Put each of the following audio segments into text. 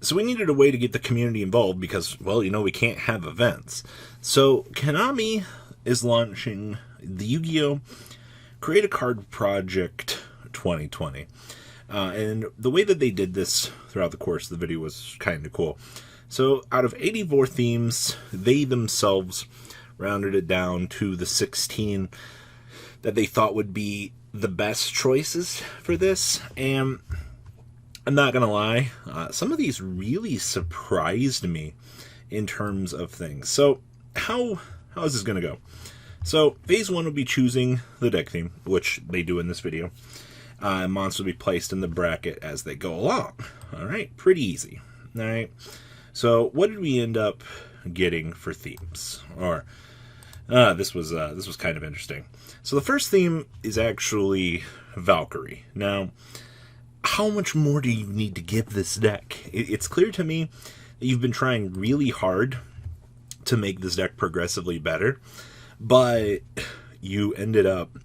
So we needed a way to get the community involved because, well, we can't have events. So Konami is launching the Yu-Gi-Oh! Create a Card Project 2020. And the way that they did this throughout the course of the video was kind of cool. So out of 84 themes, they themselves rounded it down to the 16 that they thought would be the best choices for this. And I'm not going to lie, some of these really surprised me in terms of things. So how is this going to go? So phase 1 will be choosing the deck theme, which they do in this video. Monsters will be placed in the bracket as they go along. All right, pretty easy. All right. So what did we end up getting for themes? Or this was kind of interesting. So the first theme is actually Valkyrie. Now, how much more do you need to give this deck? It's clear to me that you've been trying really hard to make this deck progressively better, but you ended up,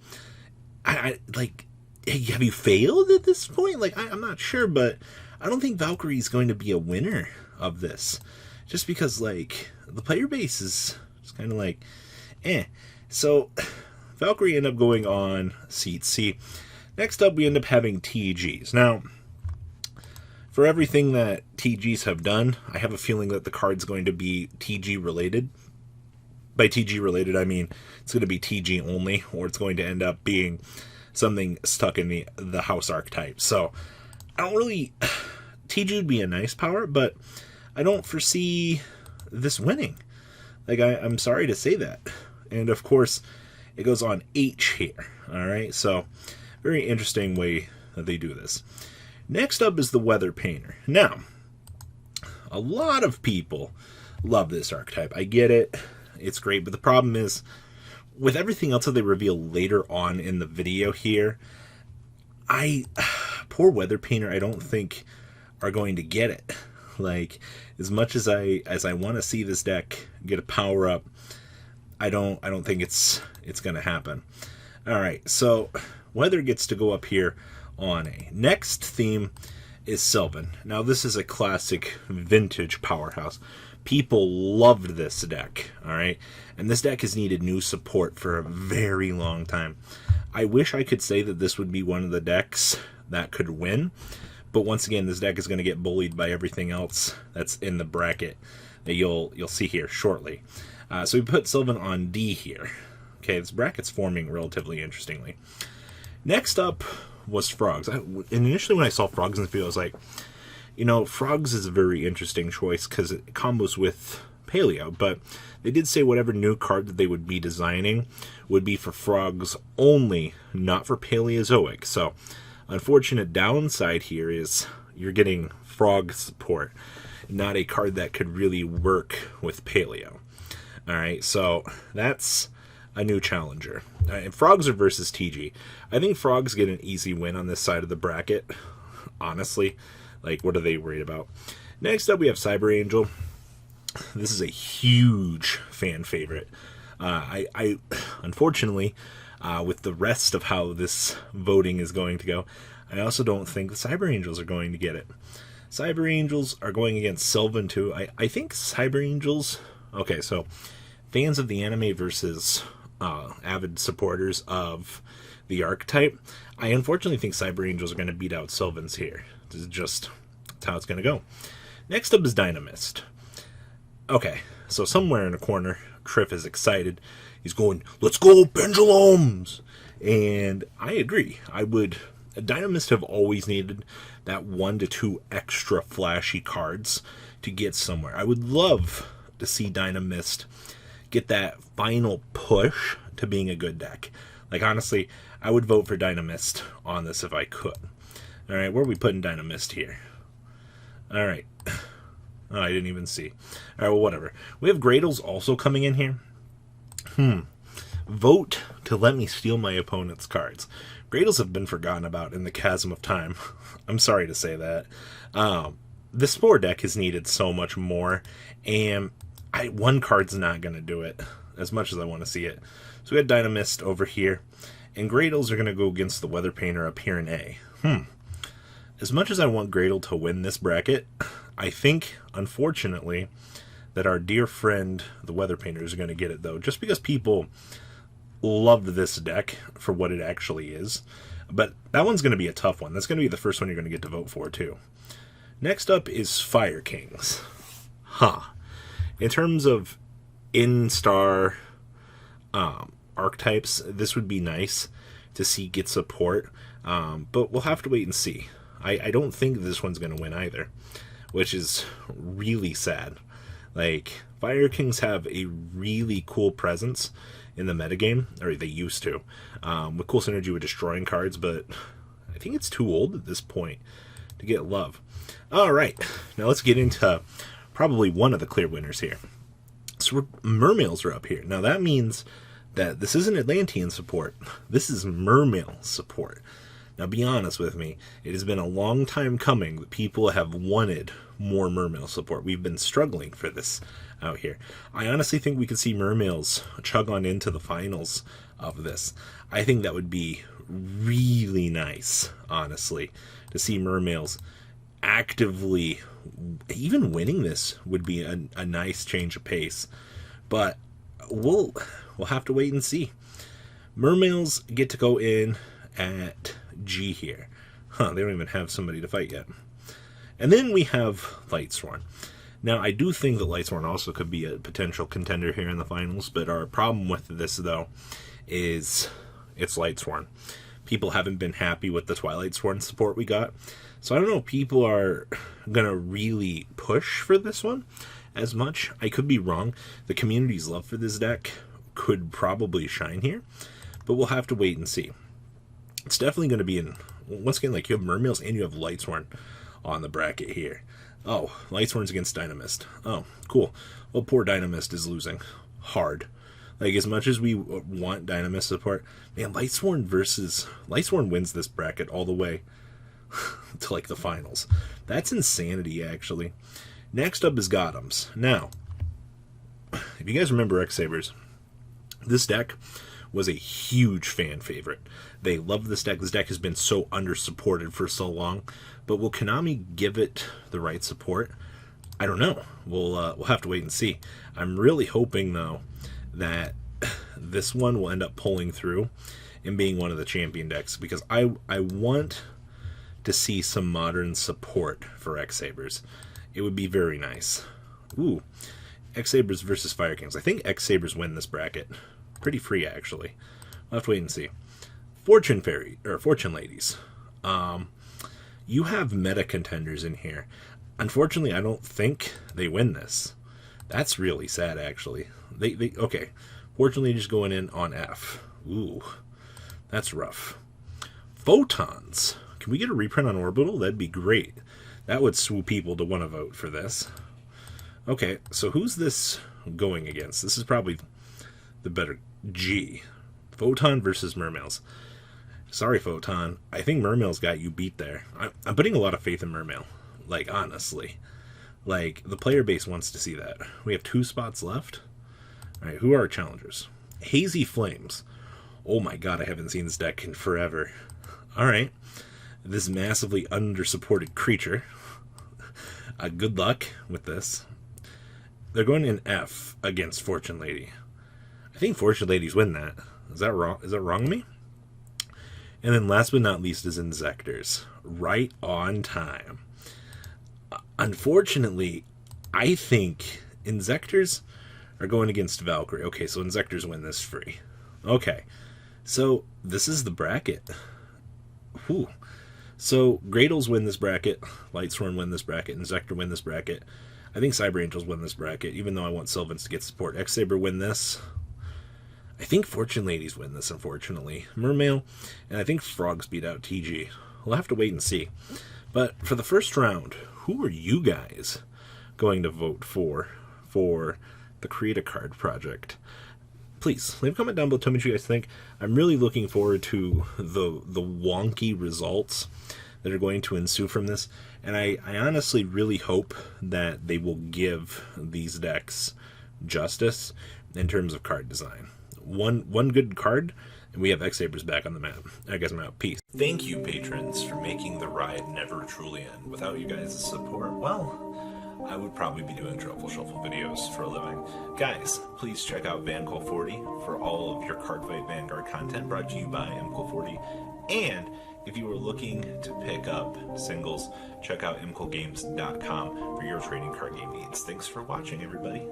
like, have you failed at this point? Like, I'm not sure, but I don't think Valkyrie is going to be a winner of this, just because, like, the player base is just kind of like, eh. So Valkyrie ended up going on seat C. Next up, we end up having TGs. Now, for everything that TGs have done, I have a feeling that the card's going to be TG related. By TG related, I mean it's going to be TG only, or it's going to end up being something stuck in the house archetype. So, I don't really... TG would be a nice power, but I don't foresee this winning. Like, I'm sorry to say that. And, of course, it goes on H here. Alright, so... very interesting way that they do this. Next up is the Weather Painter. Now, a lot of people love this archetype. I get it. It's great. But the problem is, with everything else that they reveal later on in the video here, poor Weather Painter, I don't think are going to get it. Like, as much as I want to see this deck get a power up, I don't think it's going to happen. All right, so Weather gets to go up here on A. Next theme is Sylvan. Now, this is a classic vintage powerhouse. People loved this deck, all right? And this deck has needed new support for a very long time. I wish I could say that this would be one of the decks that could win, but once again, this deck is going to get bullied by everything else that's in the bracket that you'll see here shortly. So we put Sylvan on D here. Okay, this bracket's forming relatively interestingly. Next up was Frogs. And initially when I saw Frogs in the video, I was like, Frogs is a very interesting choice because it combos with Paleo, but they did say whatever new card that they would be designing would be for Frogs only, not for Paleozoic. So, unfortunate downside here is you're getting Frog support, not a card that could really work with Paleo. Alright, so that's a new challenger. And Frogs are versus TG. I think Frogs get an easy win on this side of the bracket, honestly. Like, what are they worried about? Next up, we have Cyberangel. This is a huge fan favorite. I unfortunately, with the rest of how this voting is going to go, I also don't think the Cyberangels are going to get it. Cyberangels are going against Sylvan too. I think Cyberangels... Okay, so fans of the anime versus avid supporters of the archetype, I unfortunately think Cyberangels are going to beat out Sylvans here. This is just how it's going to go. Next up is Dynamist. Okay, so somewhere in a corner, Triff is excited. He's going, let's go Pendulums! And I agree. Dynamist have always needed that 1 to 2 extra flashy cards to get somewhere. I would love to see Dynamist get that final push to being a good deck. Like, honestly, I would vote for Dynamist on this if I could. Alright, where are we putting Dynamist here? Alright. Oh, I didn't even see. Alright, well, whatever. We have Gradles also coming in here. Vote to let me steal my opponent's cards. Gradles have been forgotten about in the chasm of time. I'm sorry to say that. This poor deck has needed so much more, and one card's not going to do it, as much as I want to see it. So we had Dynamist over here, And Gradles are going to go against the Weather Painter up here in A. As much as I want Gradle to win this bracket, I think, unfortunately, that our dear friend, the Weather Painter, is going to get it, though. Just because people loved this deck for what it actually is. But that one's going to be a tough one. That's going to be the first one you're going to get to vote for, too. Next up is Fire Kings. In terms of in-star archetypes, this would be nice to see get support. But we'll have to wait and see. I don't think this one's going to win either, which is really sad. Like, Fire Kings have a really cool presence in the metagame, or they used to, with cool synergy with destroying cards, but I think it's too old at this point to get love. Alright, now let's get into probably one of the clear winners here. So Murmails are up here. Now that means that this isn't Atlantean support, this is Murmail support. Now be honest with me, it has been a long time coming that people have wanted more Murmail support. We've been struggling for this out here. I honestly think we could see Murmails chug on into the finals of this. I think that would be really nice, honestly, to see Murmails actively, even winning this would be a nice change of pace. But we'll have to wait and see. Murmails get to go in at G here. They don't even have somebody to fight yet. And then we have Lightsworn. Now, I do think that Lightsworn also could be a potential contender here in the finals, but our problem with this, though, is it's Lightsworn. People haven't been happy with the Twilightsworn support we got. So I don't know if people are going to really push for this one as much. I could be wrong. The community's love for this deck could probably shine here, but we'll have to wait and see. It's definitely going to be in, once again, like you have Murmails and you have Lightsworn on the bracket here. Oh, Lightsworn's against Dynamist. Oh, cool. Well, poor Dynamist is losing hard. Like, as much as we want Dynamist support, man, Lightsworn wins this bracket all the way to, like, the finals. That's insanity, actually. Next up is Gotham's. Now, if you guys remember X-Sabers, this deck was a huge fan favorite. They love this deck. This deck has been so under-supported for so long. But will Konami give it the right support? I don't know. We'll have to wait and see. I'm really hoping, though, that this one will end up pulling through and being one of the champion decks, because I want to see some modern support for X-Sabers. It would be very nice. Ooh, X-Sabers versus Fire Kings. I think X-Sabers win this bracket. Pretty free, actually. We'll have to wait and see. Fortune Ladies. You have meta contenders in here. Unfortunately, I don't think they win this. That's really sad, actually. Okay. Fortunately, just going in on F. Ooh, that's rough. Photons. Can we get a reprint on Orbital? That'd be great. That would swoop people to want to vote for this. Okay, so who's this going against? This is probably the better G. Photon versus Murmails. Sorry, Photon. I think Murmails got you beat there. I'm putting a lot of faith in Murmail. Like, honestly. Like, the player base wants to see that. We have 2 spots left. Alright, who are our challengers? Hazy Flames. Oh my god, I haven't seen this deck in forever. Alright. This massively under-supported creature. Good luck with this. They're going in F against Fortune Lady. I think Fortune Ladies win that. Is that wrong? Is that wrong to me? And then last but not least is Insectors. Right on time. Unfortunately, I think Insectors are going against Valkyrie. Okay, so Insectors win this free. Okay, so this is the bracket. Whew. So Gradles win this bracket. Lightsworn win this bracket. Insector win this bracket. I think Cyberangels win this bracket, even though I want Sylvans to get support. X-Saber win this. I think Fortune Ladies win this, unfortunately. Murmail, and I think Frogs beat out TG. We'll have to wait and see. But for the first round, who are you guys going to vote for the Create a Card project? Please, leave a comment down below. Tell me what you guys think. I'm really looking forward to the wonky results that are going to ensue from this. And I honestly really hope that they will give these decks justice in terms of card design. One good card, And we have X-Sabers back on the map. I guess I'm out. Peace. Thank you, patrons, for making the ride never truly end. Without you guys' support, well, I would probably be doing Truffle Shuffle videos for a living. Guys, please check out VanCool40 for all of your Cardfight Vanguard content brought to you by MCool40. And if you are looking to pick up singles, check out mcoolgames.com for your trading card game needs. Thanks for watching, everybody.